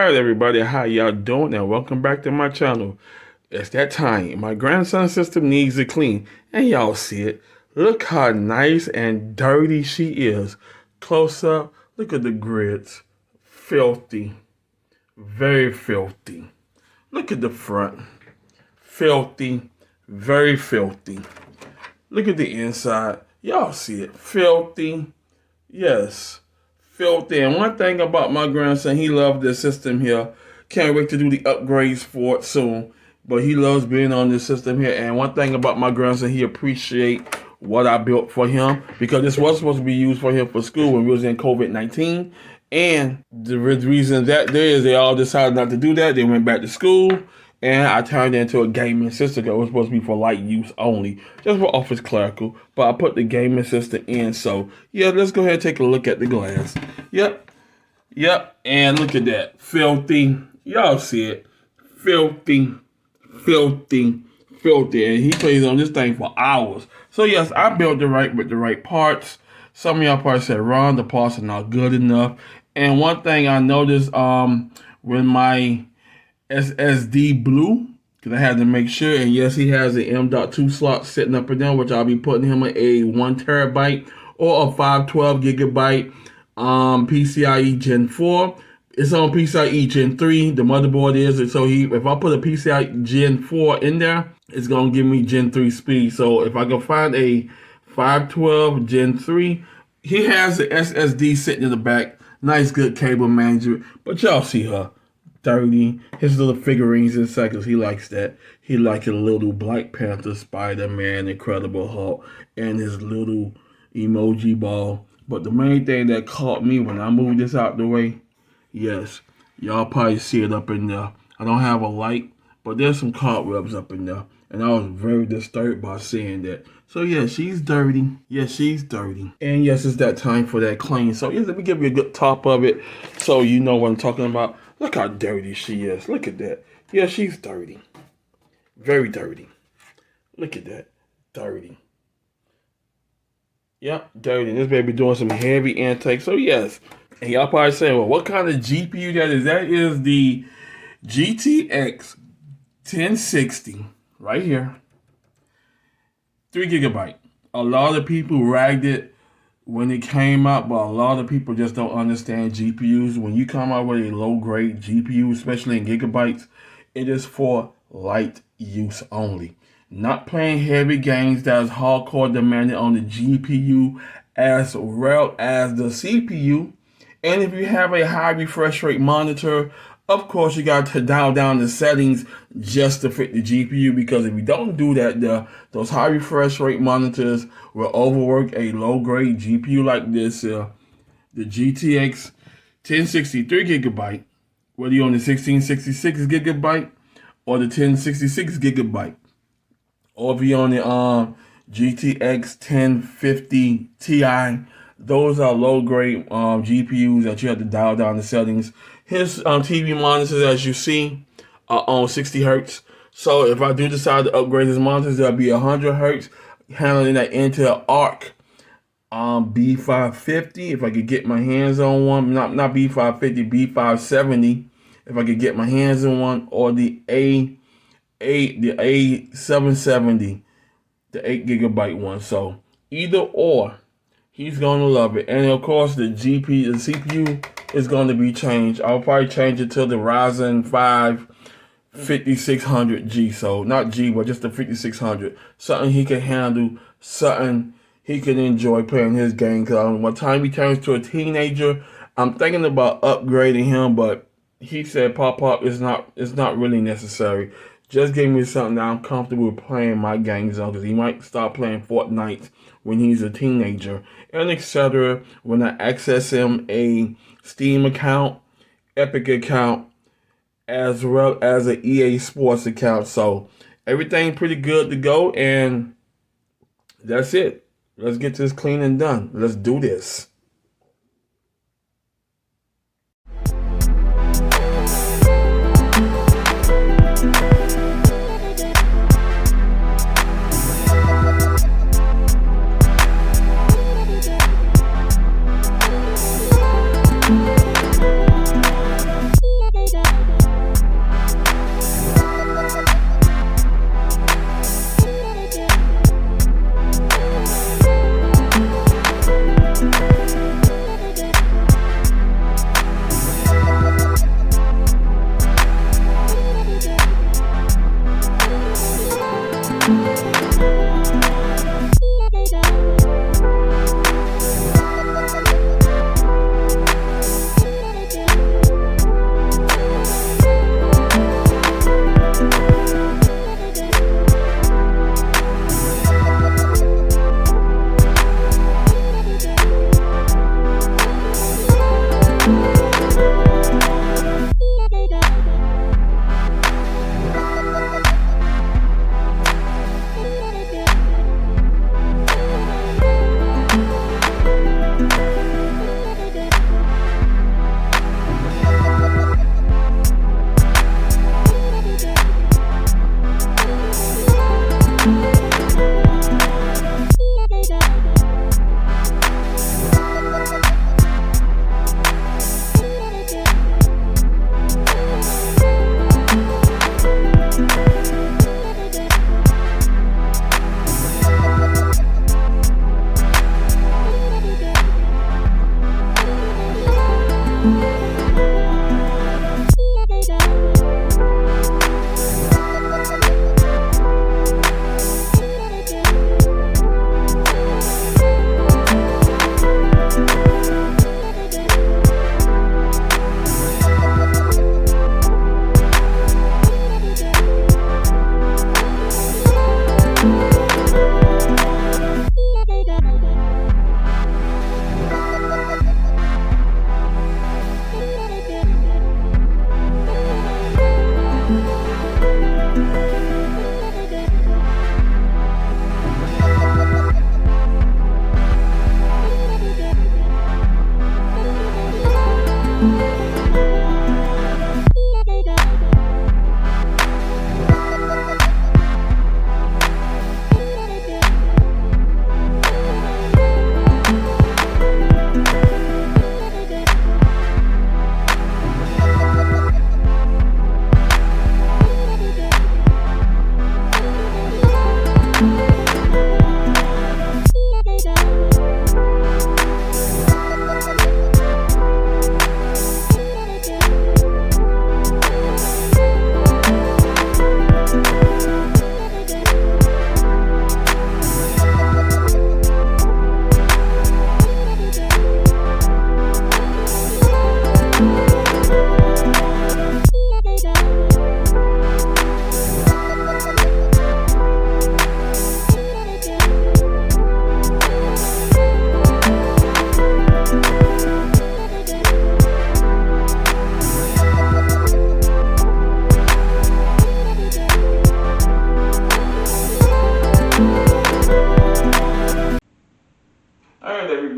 Alright everybody, how y'all doing and welcome back to my channel. It's that time. My grandson's system needs a clean and y'all see it. Look how nice and dirty she is. Close up, look at the grids. Filthy. Very filthy. Look at the front. Filthy. Very filthy. Look at the inside. Y'all see it. Filthy. Yes. Filthy. And one thing about my grandson, he loves this system here. Can't wait to do the upgrades for it soon. But he loves being on this system here. And one thing about my grandson, he appreciates what I built for him. Because this was supposed to be used for him for school when we was in COVID-19. And the reason that there is they all decided not to do that. They went back to school. And I turned it into a gaming system that was supposed to be for light use only. Just for office clerical. But I put the gaming system in. So, yeah, let's go ahead and take a look at the glass. Yep. And look at that. Filthy. Y'all see it. Filthy. Filthy. Filthy. And he plays on this thing for hours. So, yes, I built it right with the right parts. Some of y'all probably said, Ron, the parts are not good enough. And one thing I noticed when my SSD blew, because I had to make sure, and yes, he has an M.2 slot sitting up in there, which I'll be putting him a 1 terabyte or a 512 gigabyte PCIe Gen 4. It's on PCIe Gen 3. The motherboard is, so if I put a PCIe Gen 4 in there, it's going to give me Gen 3 speed. So if I can find a 512 Gen 3, he has the SSD sitting in the back. Nice, good cable management. But y'all see her. Dirty. His little figurines inside, because he likes that. He likes a little Black Panther, Spider-Man, Incredible Hulk, and his little emoji ball. But the main thing that caught me when I moved this out the way, yes, y'all probably see it up in there. I don't have a light, but there's some cobwebs up in there. And I was very disturbed by seeing that. So, yeah, she's dirty. Yes, she's dirty. And, yes, it's that time for that clean. So, yes, let me give you a good top of it so you know what I'm talking about. Look how dirty she is. Look at that. Yeah, she's dirty. Very dirty. Look at that. Dirty. Yep, dirty. And this baby doing some heavy intake. So, yes. And y'all probably saying, well, what kind of GPU that is? That is the GTX 1060 right here. 3 gigabyte. A lot of people ragged it when it came out, but a lot of people just don't understand GPUs. When you come out with a low-grade GPU, especially in gigabytes, it is for light use only. Not playing heavy games that is hardcore demanded on the GPU as well as the CPU. And if you have a high refresh rate monitor, of course, you got to dial down the settings just to fit the GPU, because if you don't do that, those high refresh rate monitors will overwork a low-grade GPU like this. The GTX 1063 gigabyte, whether you're on the 1666 gigabyte or the 1066 gigabyte, or if you're on the GTX 1050 Ti, those are low-grade GPUs that you have to dial down the settings. His TV monitors, as you see, are on 60 hertz. So if I do decide to upgrade his monitors, there'll be 100 hertz, handling that Intel Arc B550. If I could get my hands on one, not B550, B570. If I could get my hands on one, or the A770, the 8 gigabyte one. So either or, he's going to love it. And of course, the CPU is going to be changed. I'll probably change it to the Ryzen 5 5600G. So not G, but just the 5600. Something he can handle. Something he can enjoy playing his game. Because by the time he turns to a teenager, I'm thinking about upgrading him. But he said, Pop, it's not really necessary. Just give me something that I'm comfortable with playing my games on, because he might start playing Fortnite when he's a teenager, and etc. When I access him a Steam account, Epic account, as well as an EA Sports account. So everything pretty good to go, and that's it. Let's get this clean and done. Let's do this.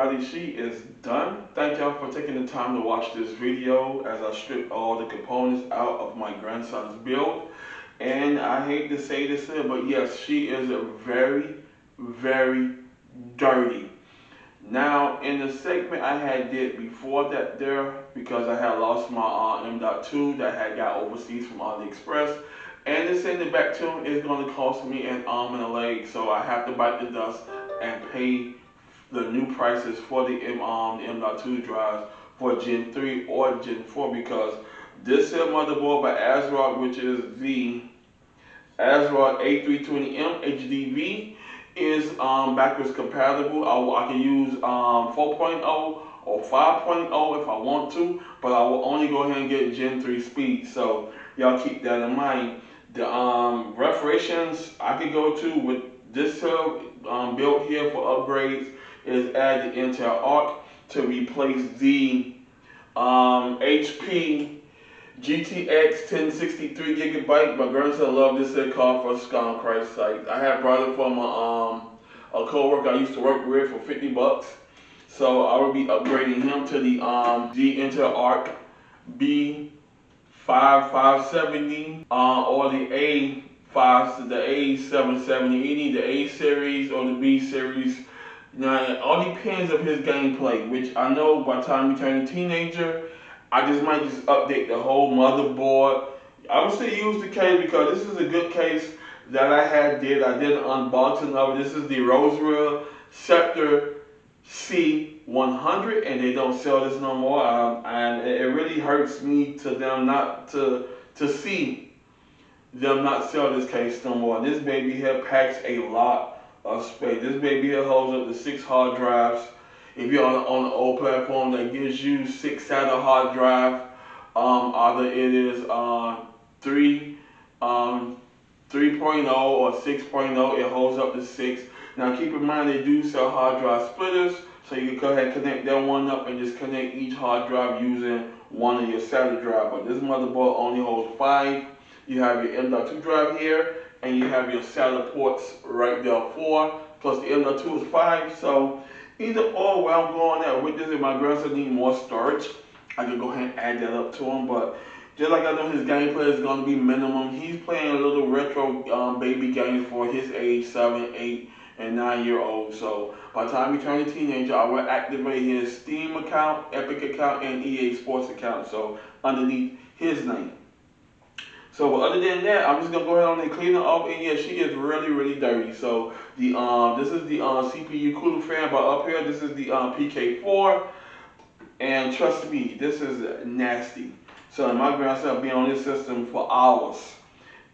everybody, she is done. Thank y'all for taking the time to watch this video as I strip all the components out of my grandson's build. And I hate to say this here, but yes, she is very, very dirty. Now, in the segment I had did before that there, because I had lost my M.2 that had got overseas from AliExpress, and to send it back to him is going to cost me an arm and a leg, so I have to bite the dust and pay the new prices for the M.2 drives for Gen 3 or Gen 4, because this here motherboard by ASRock, which is the ASRock A320M HDV, is backwards compatible. I can use 4.0 or 5.0 if I want to, but I will only go ahead and get Gen 3 speed. So y'all keep that in mind. The reparations I could go to with this built here for upgrades is add the Intel Arc to replace the HP GTX 1063 gigabyte. My grandson loved this set card for Christ's sake. I had brought it from a co-worker I used to work with for 50 bucks. So I would be upgrading him to the Intel Arc B5570 or the A770. Either the A series or the B series. Now it all depends of his gameplay, which I know by the time he turns a teenager, I might update the whole motherboard. I would say use the case because this is a good case that I did an unboxing of it. This is the Rosereal Scepter C100, and they don't sell this no more. And it really hurts me to see them not sell this case no more. This baby here packs a lot of space. This baby here holds up to 6 hard drives. If you're on an old platform that gives you 6 SATA hard drive, either it is 3.0 or 6.0, it holds up to 6. Now keep in mind they do sell hard drive splitters, so you can go ahead and connect that one up and just connect each hard drive using one of your SATA drive. But this motherboard only holds 5. You have your M.2 drive here, and you have your SATA ports right there 4, plus the M.2 is 5. So either or, where I'm going at with this, if my grandson needs more storage, I can go ahead and add that up to him. But just like I know his gameplay is going to be minimum, he's playing a little retro baby games for his age, 7, 8, and 9-year-old. So by the time he turns a teenager, I will activate his Steam account, Epic account, and EA Sports account. So underneath his name. So other than that, I'm just gonna go ahead and clean her off. And yeah, she is really, really dirty. So the this is the CPU cooling fan, but up here this is the PK4, and trust me, this is nasty. So my grandson will be on this system for hours.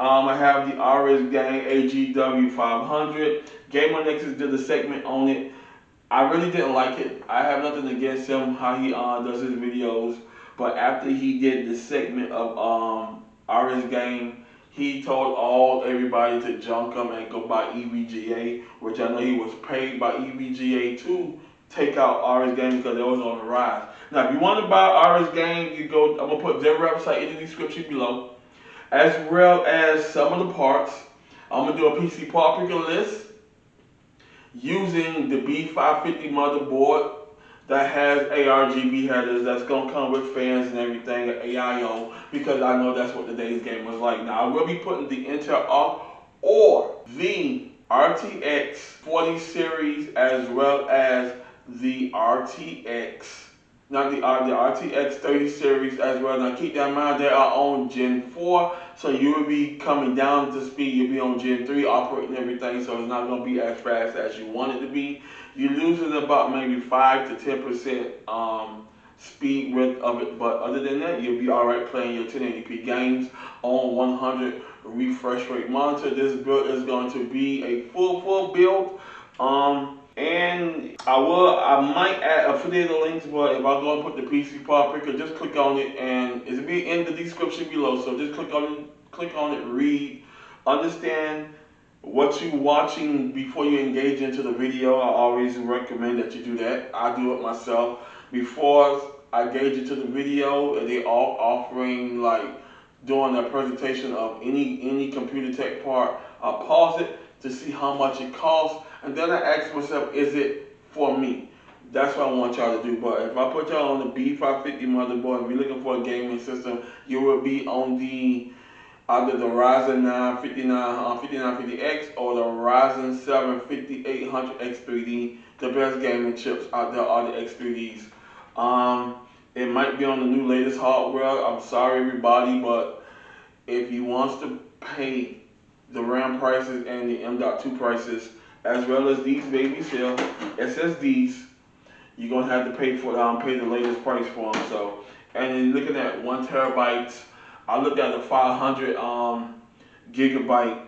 I have the RS Gang AGW 500. Gamer Nexus did a segment on it. I really didn't like it. I have nothing against him, how he does his videos, but after he did the segment of RS Game, he told everybody to junk him and go buy EVGA, which I know he was paid by EVGA to take out RS Game because it was on the rise. Now, if you want to buy RS Game, you go. I'm gonna put their website in the description below, as well as some of the parts. I'm gonna do a PC part picker list using the B550 motherboard that has ARGB headers, that's gonna come with fans and everything, AIO, because I know that's what today's game was like. Now I will be putting the Intel Arc or the RTX 40 series as well as the RTX, not the RTX 30 series as well. Now keep that in mind, they are on Gen 4, so you will be coming down to speed. You'll be on Gen 3 operating everything, so it's not gonna be as fast as you want it to be. You're losing about maybe 5 to 10% speed width of it, but other than that, you'll be alright playing your 1080p games on 100 refresh rate monitor. This build is going to be a full build, and I might add affiliate links, but if I go and put the PC part picker, just click on it, and it'll be in the description below. So just click on it, read, understand what you're watching before you engage into the video. I always recommend that you do that. I do it myself. Before I engage into the video, and they all offering like doing a presentation of any computer tech part, I pause it to see how much it costs, and then I ask myself, is it for me? That's what I want y'all to do. But if I put y'all on the B550 motherboard, if you're looking for a gaming system, you will be on the either the Ryzen 9 5950X or the Ryzen 7 5800X3D. The best gaming chips out there are the X3Ds. It might be on the new latest hardware. I'm sorry everybody, but if you wants to pay the RAM prices and the M.2 prices, as well as these baby cell SSDs, you're gonna have to pay the latest price for them. So, and then looking at 1 TB, I looked at the 500 gigabyte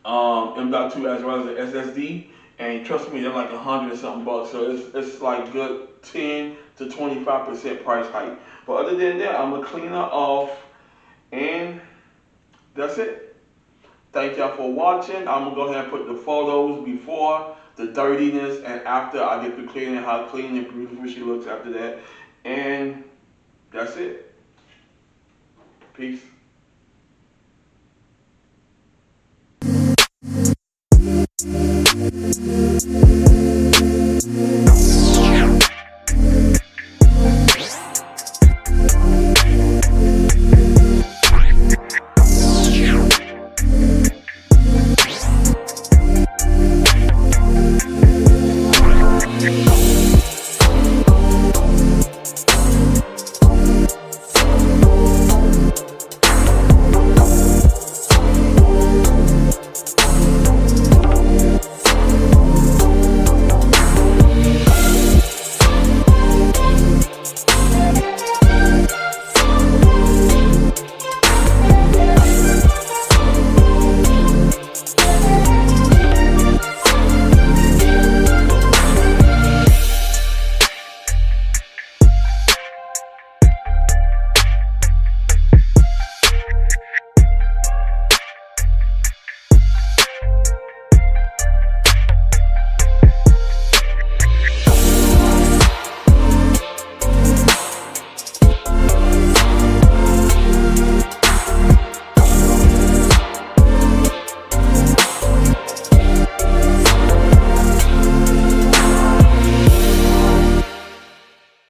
M.2 as well as the SSD, and trust me, they're like 100 something bucks. So it's like good 10 to 25% price hike. But other than that, I'm gonna clean her off, and that's it. Thank y'all for watching. I'm gonna go ahead and put the photos before, the dirtiness, and after I get to cleaning, how clean and beautiful she looks after that. And that's it. Peace.